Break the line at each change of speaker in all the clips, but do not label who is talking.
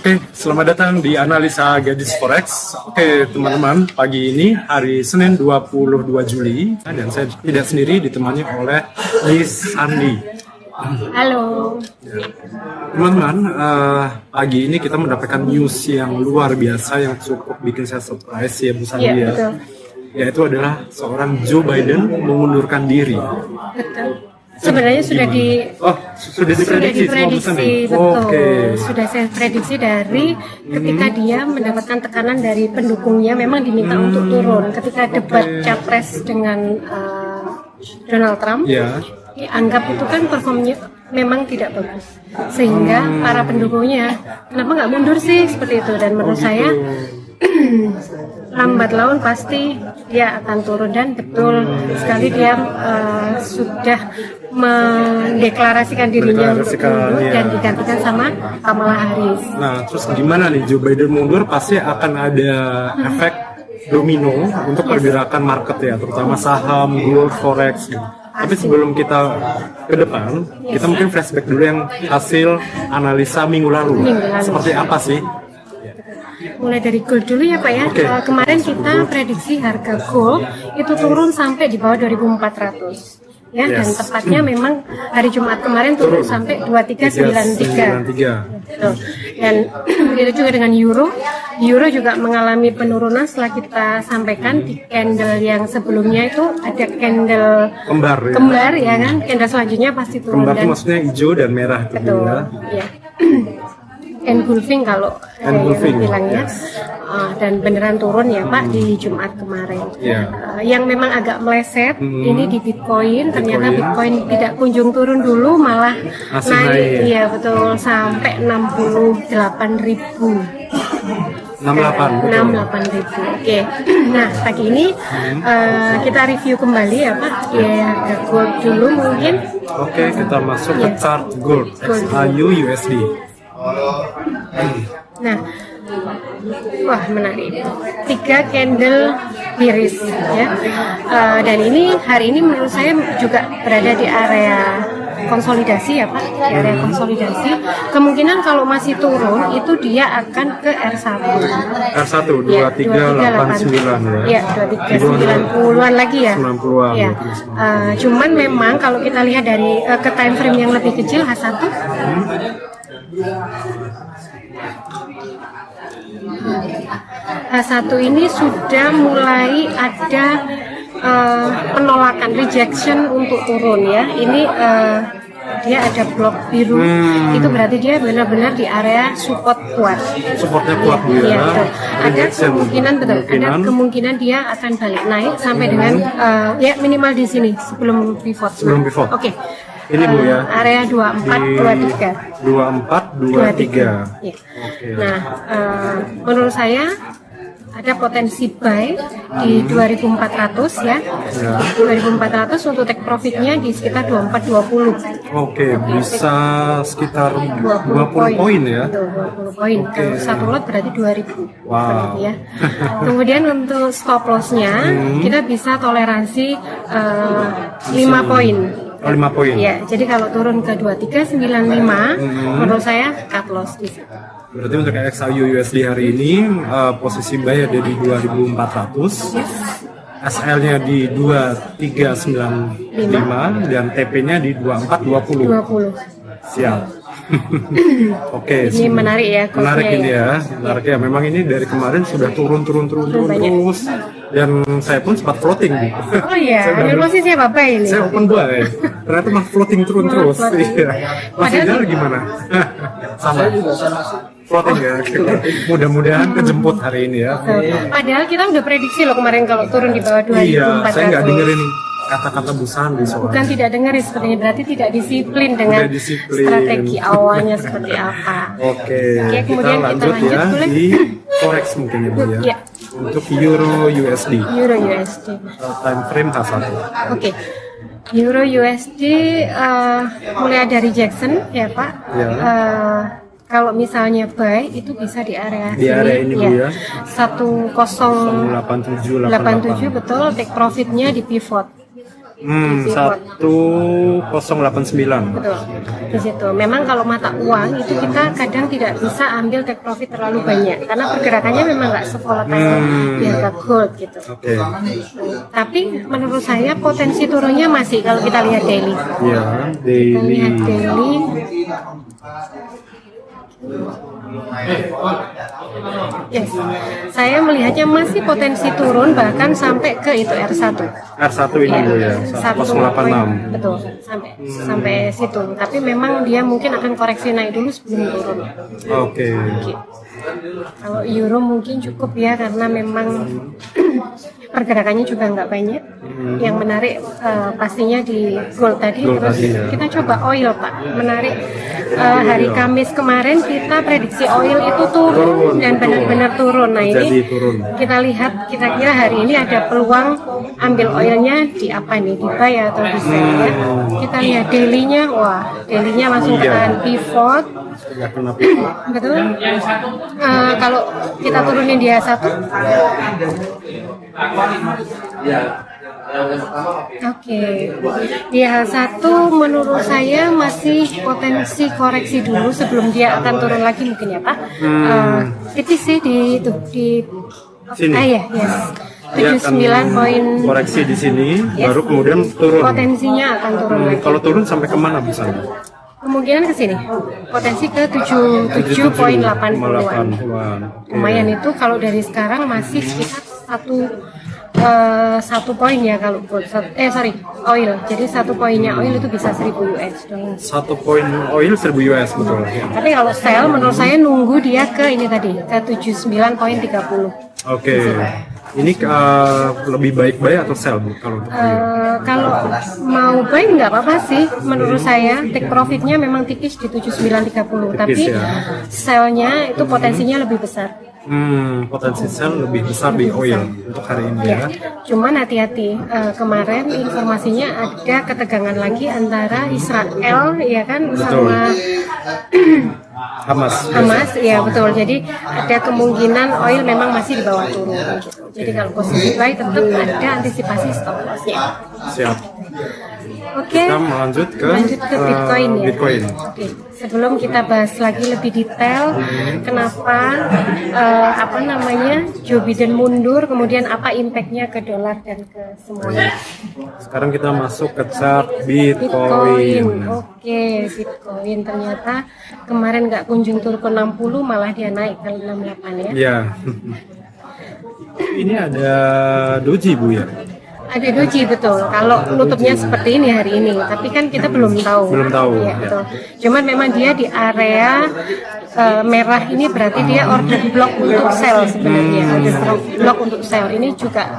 Oke, selamat datang di Analisa Gadis Forex. Oke, teman-teman, pagi ini hari Senin 22 Juli dan saya tidak sendiri, ditemani oleh Liz Sandi.
Halo.
Teman-teman, pagi ini kita mendapatkan news yang luar biasa yang cukup bikin saya surprise ya Bu Sandi ya.
Betul.
Yaitu adalah seorang Joe Biden mengundurkan diri.
Betul. Sebenarnya sudah diprediksi, betul. Sudah saya prediksi dari ketika dia mendapatkan tekanan dari pendukungnya, memang diminta untuk turun ketika debat capres dengan Donald Trump. Anggap itu kan performnya memang tidak bagus, sehingga para pendukungnya kenapa nggak mundur sih seperti itu, dan menurut saya lambat laun pasti dia akan turun, dan betul sekali dia sudah mendeklarasikan dirinya untuk mundur dan digantikan sama Kamala Harris.
Nah, terus gimana nih Joe Biden mundur, pasti akan ada efek domino untuk pergerakan market ya, terutama saham, gold, forex gitu. Tapi sebelum kita ke depan, kita mungkin flashback dulu yang hasil analisa minggu lalu. Seperti apa sih?
Mulai dari gold dulu ya Pak ya. Kemarin kita prediksi harga gold itu turun sampai di bawah 2.400 ya, dan tepatnya memang hari Jumat kemarin turun sampai 2393. Dan begitu juga dengan euro juga mengalami penurunan setelah kita sampaikan di candle yang sebelumnya itu ada candle kembar ya kan, candle selanjutnya pasti turun.
Kembar itu maksudnya hijau dan merah itu
ya. Engulfing kalau bilangnya, dan beneran turun ya Pak di Jumat kemarin. Yang memang agak meleset ini di Bitcoin, ternyata Bitcoin tidak kunjung turun dulu, malah naik, iya betul, sampai 68.000. 68.000. Oke. Nah, pagi ini kita review kembali ya Pak. Ya, gold dulu mungkin.
Oke, kita masuk ke chart gold XAU USD.
Nah, wah menarik. 3 candle bearish ya. Dan ini hari ini menurut saya juga berada di area konsolidasi ya Pak, di area konsolidasi. Kemungkinan kalau masih turun itu dia akan ke R1 2389 ya. 2390-an lagi ya. 90-an. Ya. Cuman memang kalau kita lihat dari ke time frame yang lebih kecil H1 H1 ini sudah mulai ada penolakan, rejection untuk turun ya. Ini dia ada blok biru, itu berarti dia benar-benar di area support kuat. Supportnya kuat ya. Ada kemungkinan dia akan balik naik sampai dengan ya minimal di sini sebelum pivot. Oke.
Ini Bu ya.
Area 2423.
2423.
Ya. Nah, menurut saya ada potensi buy di 2400 ya. 2400 untuk take profitnya di sekitar 2420.
Oke, bisa sekitar 20 poin ya.
20 poin. Kalau satu lot berarti 2000.
Wow.
Ya. Kemudian untuk stop loss-nya kita bisa toleransi 5 poin.
5 poin.
Ya, jadi kalau turun ke 2395 menurut saya cut loss di situ.
Berarti untuk XAU USD hari ini posisi buy ada di 2400. SL-nya di 2395 dan TP-nya di 2420. Siap. Oke.
Ini menarik ya.
Menarik ini ya. Menarik ya. Memang ini dari kemarin sudah turun terus. Dan saya pun sempat floating.
Oh iya. Ambil posisi apa ini?
Saya open buy. Ternyata mah floating turun terus. Iya. Mas Idar gimana? Sama. Floating ya. Mudah-mudahan kejemput hari ini ya.
Padahal kita udah prediksi loh kemarin kalau turun di bawah 2400.
Iya, saya nggak dengerin kata-kata Bu Sandi soalnya.
Bukan tidak dengar sepertinya, berarti tidak disiplin dengan strategi awalnya seperti apa.
Oke,
kemudian
kita lanjut ya di forex mungkin ya Bu ya. Untuk Euro USD. Time frame H1.
Oke. Euro USD mulai ada rejection ya Pak. Kalau misalnya buy itu bisa di area
ini ya.
1087 betul, take profitnya di pivot. di Freeport.
1089.
Betul, di situ. Memang kalau mata uang itu kita kadang tidak bisa ambil take profit terlalu banyak karena pergerakannya memang nggak sevolatile di harga gold gitu.
Oke.
Tapi menurut saya potensi turunnya masih kalau kita lihat daily.
Ya,
Kita lihat
daily.
daily. Yes, saya melihatnya masih potensi turun bahkan sampai ke itu R1.
R1 ini Bu ya, 1086.
Betul, sampai situ. Tapi memang dia mungkin akan koreksi naik dulu sebelum turun.
Oke.
Kalau euro mungkin cukup ya karena memang pergerakannya juga nggak banyak. Yang menarik pastinya di gold tadi.
Gold
Terus
tadi, ya.
kita coba oil Pak. Menarik hari Kamis kemarin kita prediksi oil itu turun dan benar-benar turun. Nah
Jadi
ini
turun.
kita lihat kira-kira hari ini ada peluang ambil oilnya di apa nih, di buy atau di sell ya. Kita lihat daily-nya, wah daily-nya langsung ketahan pivot.
Ya, kenapa?
Betul. Kalau kita turunin dia satu, oke. Dia satu menurut saya masih potensi koreksi dulu sebelum dia akan turun lagi mungkin ya Pak. Tipis sih di itu di
Sini.
ya, yes.
Dia akan
79 poin.
koreksi di sini,
Yes.
baru kemudian turun.
Potensinya akan turun lagi.
Kalau turun sampai kemana bisa?
Kemungkinan ke sini. Potensi ke 77,80-an.
80-an.
Lumayan itu kalau dari sekarang masih sekitar satu poin ya kalau gold. Oil. Jadi satu poinnya oil itu bisa 1000 US dollar.
1 poin oil 1000 US betul.
Tapi kalau sell menurut saya nunggu dia ke ini tadi ke 79,30.
Oke. Ini lebih baik buy atau sell Bu kalau untuk oil?
Kalau mau buy nggak apa-apa sih menurut saya. Take profitnya memang tipis di 79,30. Tapi
ya.
sell-nya itu potensinya lebih besar.
Potensi sell lebih besar di oil untuk hari ini ya.
Cuman hati-hati, kemarin informasinya ada ketegangan lagi antara Israel ya kan sama Hamas, ya betul. Jadi ada kemungkinan oil memang masih di bawah turun gitu. Jadi kalau posisi buy tetap ada antisipasi stop loss-nya.
Siap.
Oke.
Kita lanjut ke
Bitcoin ya.
Bitcoin.
Oke. Sebelum kita bahas lagi lebih detail, kenapa Joe Biden mundur, kemudian apa impactnya ke dolar dan ke semuanya.
Sekarang kita masuk ke chart Bitcoin.
Oke, Bitcoin ternyata kemarin nggak kunjung turun ke 60, malah dia naik ke 68 ya.
Ya. Ini ada doji Bu ya.
Ada doji betul. Kalau nutupnya seperti ini hari ini, tapi kan kita belum tahu.
Belum tahu.
Ya, betul. Cuman memang dia di area merah ini berarti dia order block untuk sell sebenarnya. Order block untuk sell ini juga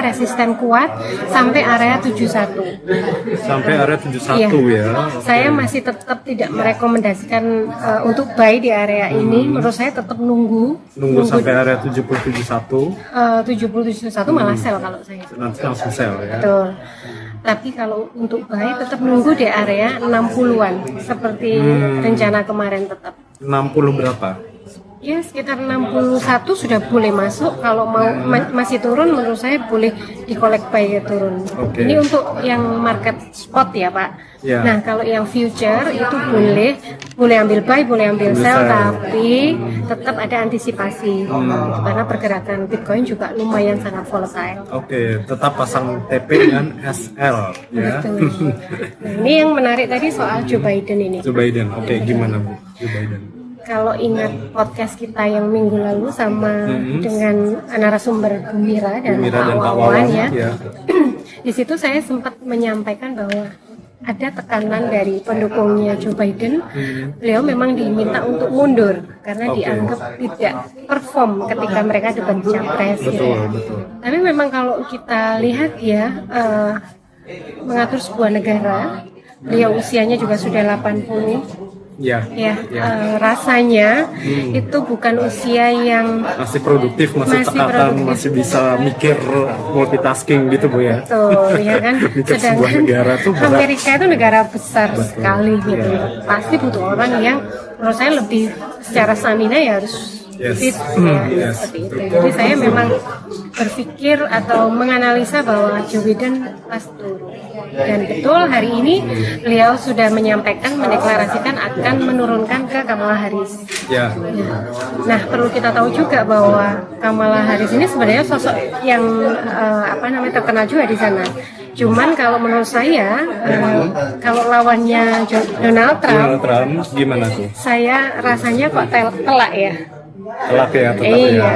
resisten kuat sampai area 71.
Sampai area 71
Iya.
ya.
Saya masih tetap tidak merekomendasikan untuk buy di area ini. Menurut saya tetap nunggu
Sampai area 70-71
70-71 malah sell kalau saya.
nanti langsung sell ya.
Betul. Tapi kalau untuk buy tetap nunggu di area 60-an seperti rencana kemarin tetap.
60 berapa?
Ya sekitar 61 sudah boleh masuk. Kalau mau masih turun menurut saya boleh di-collect buy turun.
Oke.
Ini untuk yang market spot ya Pak.
Ya.
Nah kalau yang future itu boleh ambil buy, boleh ambil sell, tapi tetap ada antisipasi. Karena pergerakan Bitcoin juga lumayan sangat volatile.
Oke, tetap pasang TP dan SL ya.
Betul. Nah, ini yang menarik tadi soal Joe Biden ini.
Joe Biden. Oke, gimana Bu? Joe Biden.
Kalau ingat podcast kita yang minggu lalu sama dengan narasumber Gembira dan Pak Wawan ya. Di situ saya sempat menyampaikan bahwa ada tekanan dari pendukungnya Joe Biden. Beliau memang diminta untuk mundur karena dianggap tidak perform ketika mereka debat capres.
Betul.
Tapi memang kalau kita lihat ya mengatur sebuah negara, beliau usianya juga sudah 80.
Ya.
Rasanya itu bukan usia yang
Masih produktif, masih cekatan, masih bisa mikir multitasking gitu Bu ya.
betul, ya kan.
Mikir sebuah negara tuh berat.
Amerika itu negara besar sekali gitu. Pasti butuh orang yang menurut saya lebih secara stamina ya harus fit ya, seperti itu. Jadi saya memang berpikir atau menganalisa bahwa Joe Biden pasti turun. Dan betul hari ini beliau sudah menyampaikan, mendeklarasikan akan menurunkan ke Kamala Harris.
Ya.
Nah, perlu kita tahu juga bahwa Kamala Harris ini sebenarnya sosok yang terkenal juga di sana. Cuman kalau menurut saya, kalau lawannya Donald Trump,
Gimana tuh?
saya rasanya kok telak ya.
Telak ya, tetap
Iya.
ya.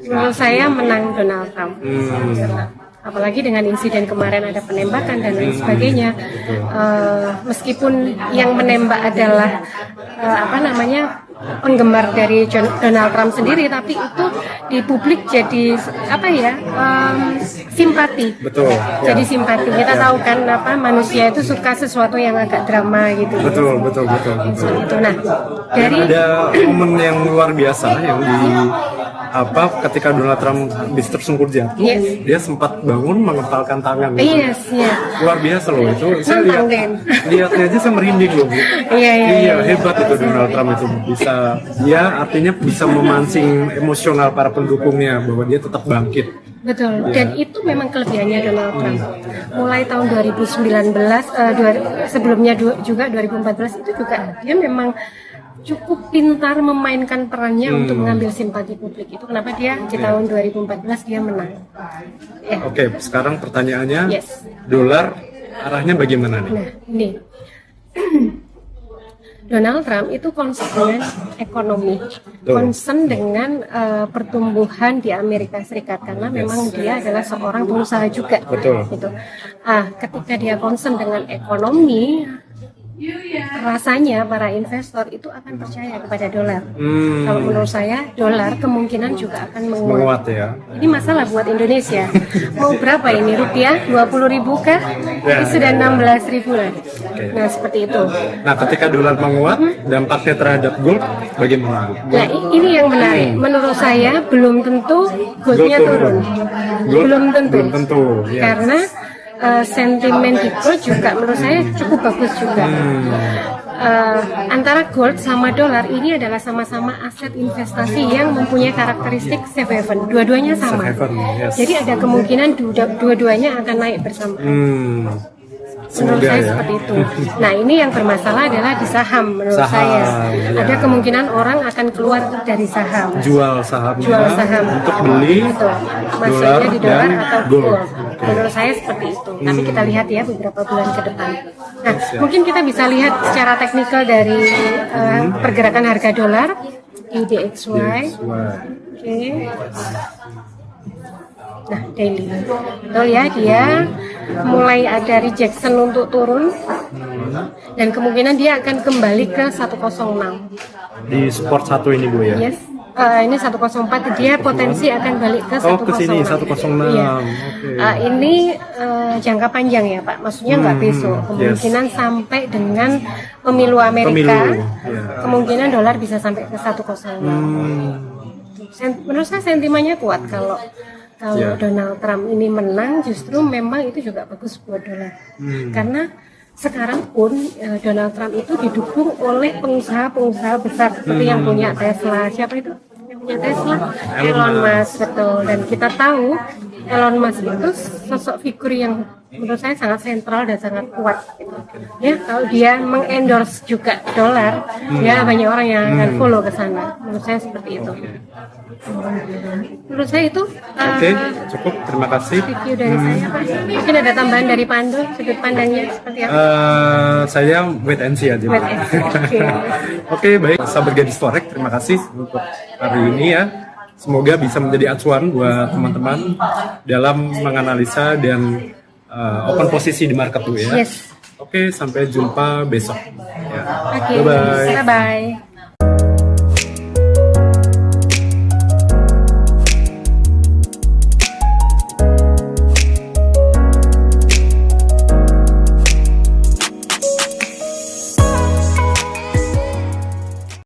Menurut saya menang Donald Trump. Apalagi dengan insiden kemarin ada penembakan dan lain sebagainya. Meskipun yang menembak adalah penggemar dari Donald Trump sendiri, tapi itu di publik jadi simpati.
Betul.
Jadi simpati. Kita tahu kan manusia itu suka sesuatu yang agak drama gitu.
Betul.
Itu. Nah, dari
Ada momen yang luar biasa yang ketika Donald Trump habis tersungkur jatuh,
Yes.
dia sempat bangun mengepalkan tangan.
yes, ya.
Luar biasa loh itu. Saya
Nantang, Den.
lihatnya aja saya merinding loh, Bu.
Iya.
Hebat itu Donald Trump itu dia artinya bisa memancing emosional para pendukungnya bahwa dia tetap bangkit.
Betul, dan itu memang kelebihannya Donald Trump. Mulai tahun 2019, sebelumnya juga 2014 itu juga dia memang cukup pintar memainkan perannya untuk mengambil simpati publik. Itu kenapa dia di tahun 2014 dia menang. Ya.
Oke, sekarang pertanyaannya,
Yes.
dolar arahnya bagaimana nih?
Nah, ini Donald Trump itu concern dengan ekonomi, concern dengan pertumbuhan di Amerika Serikat karena memang dia adalah seorang pengusaha juga.
Betul.
Gitu. Ketika dia concern dengan ekonomi, rasanya para investor itu akan percaya kepada dolar. Kalau menurut saya, dolar kemungkinan juga akan menguat.
Ya.
Ini masalah buat Indonesia. Mau berapa ini rupiah? 20.000 kah? Ini sudah 16.000 lah. Nah, seperti itu.
Nah, ketika dolar menguat, dampaknya terhadap gold bagaimana, Bu?
Nah, ini yang menarik. Menurut saya belum tentu goldnya turun. Belum tentu.
Ya.
Karena sentimen di gold juga menurut saya cukup bagus juga. Antara gold sama dolar ini adalah sama-sama aset investasi yang mempunyai karakteristik safe haven. Dua-duanya sama.
Safe haven, yes.
Jadi ada kemungkinan dua-duanya akan naik bersama. Menurut
Semoga
saya
ya.
seperti itu. Nah, ini yang bermasalah adalah di saham menurut
Saham,
saya.
ya.
Ada kemungkinan orang akan keluar dari saham.
Jual sahamnya untuk beli
Betul.
dolar
Masuknya di dolar
dan
atau
gold.
gold. Menurut saya seperti itu. Tapi kita lihat ya beberapa bulan ke depan. Nah, mungkin kita bisa lihat secara teknikal dari pergerakan harga dolar di DXY. Oke. Nah, daily. Betul ya, dia mulai ada rejection untuk turun dan kemungkinan dia akan kembali ke 106.
Di support 1 ini, Bu ya.
Yes. Ini 104, dia potensi akan balik ke 106.
Ke sini 106.
Iya.
Oke.
Ini jangka panjang ya Pak, maksudnya nggak besok. Kemungkinan sampai dengan pemilu Amerika, kemungkinan dolar bisa sampai ke 106. Menurut saya sentimennya kuat kalau Donald Trump ini menang, justru memang itu juga bagus buat dolar. Karena sekarang pun Donald Trump itu didukung oleh pengusaha-pengusaha besar seperti yang punya Tesla. Siapa itu? Yang punya Tesla? Elon Musk, betul. Dan kita tahu Elon Musk itu sosok figur yang menurut saya sangat sentral dan sangat kuat. Gitu. Ya, kalau dia mengendorse juga dolar, ya banyak orang yang akan follow ke sana. Menurut saya seperti itu. Menurut saya itu
Oke, cukup. Terima kasih.
review dari saya Pak. Mungkin ada tambahan dari Pak Ando, sudut pandangnya seperti apa?
Saya wait and see aja.
Wait and see, oke.
Oke, baik. Sahabat Gadis Forex, terima kasih untuk hari ini ya. Semoga bisa menjadi acuan buat teman-teman dalam menganalisa dan open posisi di market dulu ya.
Yes.
Oke, sampai jumpa besok. Ya.
Oke.
Bye-bye.
Bye-bye.